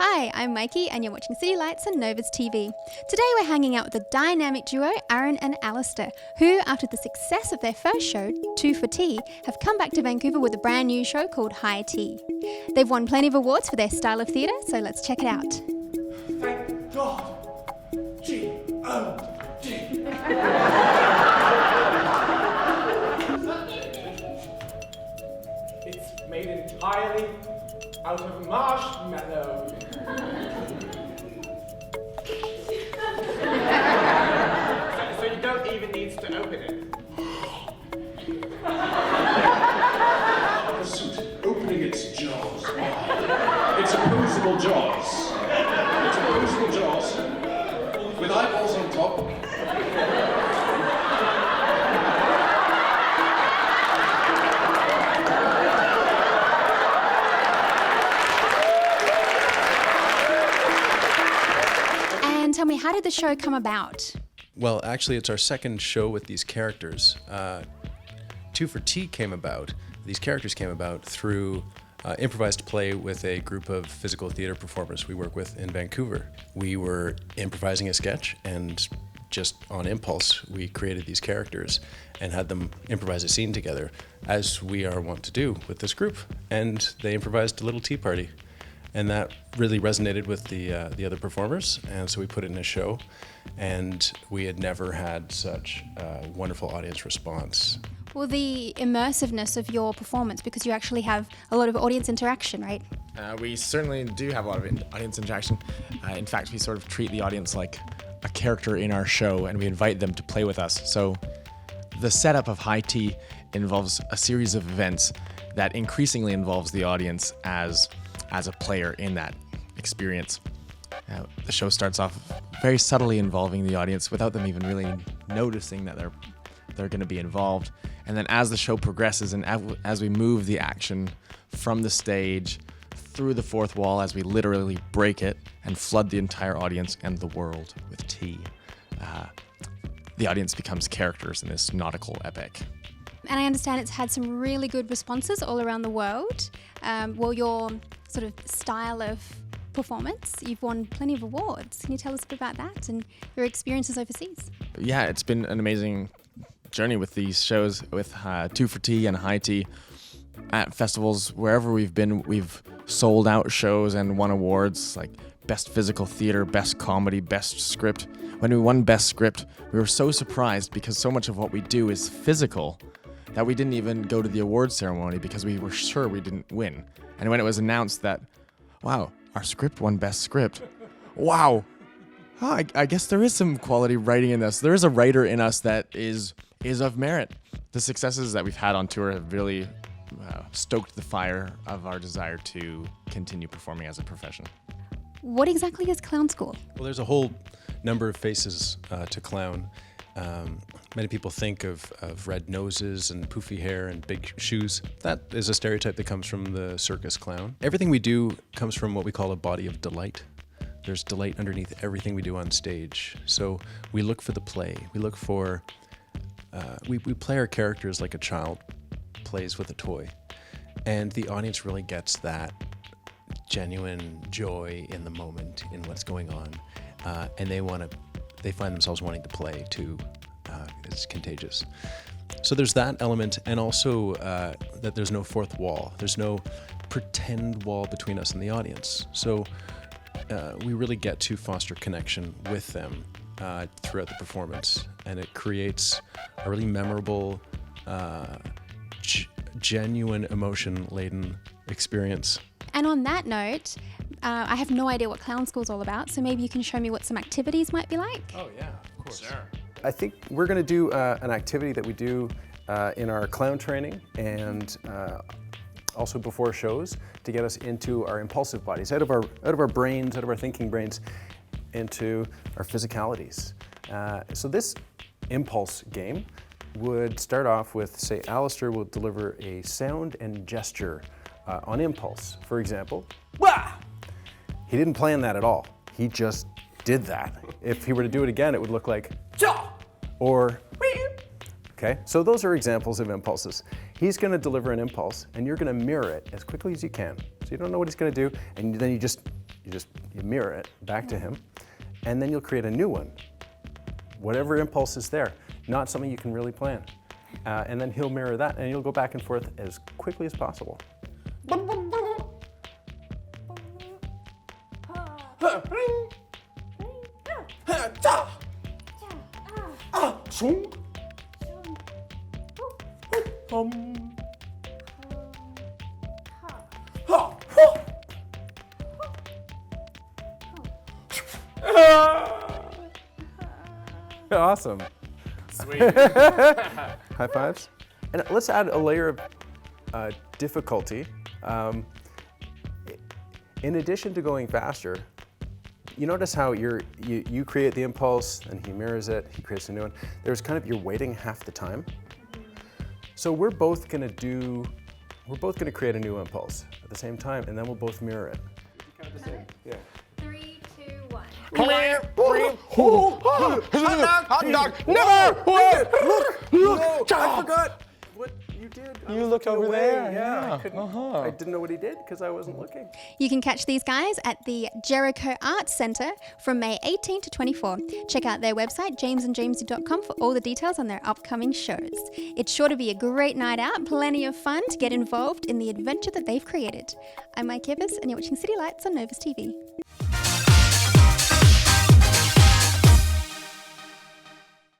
Hi, I'm Mikey and you're watching City Lights and Novas TV. Today we're hanging out with the dynamic duo Aaron and Alistair, who, after the success of their first show, Two for Tea, have come back to Vancouver with a brand new show called High Tea. They've won plenty of awards for their style of theatre, so let's check it out. Thank God! G-O-D. It's made entirely out of marshmallow. So you don't even need to open it. Opening its jaws. It's opposable jaws. It's opposable jaws with eyeballs on top. And tell me, how did the show come about? Well, actually, it's our second show with these characters. Two for Tea came about. These characters came about through improvised play with a group of physical theater performers we work with in Vancouver. We were improvising a sketch, and just on impulse, we created these characters and had them improvise a scene together, as we are wont to do with this group. And they improvised a little tea party. And that really resonated with the other performers, and so we put it in a show, and we had never had such a wonderful audience response. Well, the immersiveness of your performance, because you actually have a lot of audience interaction, right? We certainly do have a lot of audience interaction. In fact, we sort of treat the audience like a character in our show, and we invite them to play with us. So the setup of High Tea involves a series of events that increasingly involves the audience as a player in that experience. The show starts off very subtly involving the audience without them even really noticing that they're going to be involved. And then as the show progresses and as we move the action from the stage through the fourth wall, as we literally break it and flood the entire audience and the world with tea, the audience becomes characters in this nautical epic. And I understand it's had some really good responses all around the world. Well, your sort of style of performance, you've won plenty of awards. Can you tell us a bit about that and your experiences overseas? Yeah, it's been an amazing journey with these shows, with Two for Tea and High Tea. At festivals, wherever we've been, we've sold out shows and won awards like Best Physical Theatre, Best Comedy, Best Script. When we won Best Script, we were so surprised because so much of what we do is physical that we didn't even go to the awards ceremony because we were sure we didn't win. And when it was announced that, wow, our script won Best Script, wow, I guess there is some quality writing in this. There is a writer in us that is of merit. The successes that we've had on tour have really stoked the fire of our desire to continue performing as a profession. What exactly is clown school? Well, there's a whole number of faces to clown. Many people think of red noses and poofy hair and big shoes. That is a stereotype that comes from the circus clown. Everything we do comes from what we call a body of delight. There's delight underneath everything we do on stage. So we look for the play. We look for, we play our characters like a child plays with a toy. And the audience really gets that genuine joy in the moment, in what's going on. And they find themselves wanting to play too. It's contagious. So there's that element, and also that there's no fourth wall. There's no pretend wall between us and the audience. So we really get to foster connection with them throughout the performance, and it creates a really memorable, genuine, emotion-laden experience. And on that note, I have no idea what clown school is all about, so maybe you can show me what some activities might be like. Oh yeah, of course. Sure. I think we're going to do an activity that we do in our clown training and also before shows to get us into our impulsive bodies, out of our brains, out of our thinking brains, into our physicalities. So this impulse game would start off with, say, Alistair will deliver a sound and gesture on impulse. For example, wah! He didn't plan that at all. He just did that. If he were to do it again, it would look like jaw or wee. Okay, so those are examples of impulses. He's going to deliver an impulse, and you're going to mirror it as quickly as you can. So you don't know what he's going to do, and then you mirror it back to him, and then you'll create a new one. Whatever impulse is there, not something you can really plan. And then he'll mirror that, and you'll go back and forth as quickly as possible. Awesome. Sweet. High fives. And let's add a layer of difficulty. In addition to going faster, you notice how you create the impulse and he mirrors it, he creates a new one. There's kind of, you're waiting half the time. So we're both gonna create a new impulse at the same time, and then we'll both mirror it. Kind of the same. Yeah. 3, 2, 1. Hot dog! Never! Look! I forgot what you did. I You was looked looking over away. there, Yeah, yeah. I couldn't. Uh-huh. I didn't know what he did because I wasn't looking. You can catch these guys at the Jericho Arts Centre from May 18 to 24. Check out their website, jamesandjamesy.com, for all the details on their upcoming shows. It's sure to be a great night out, plenty of fun to get involved in the adventure that they've created. I'm Mike Evers, and you're watching City Lights on Novus TV.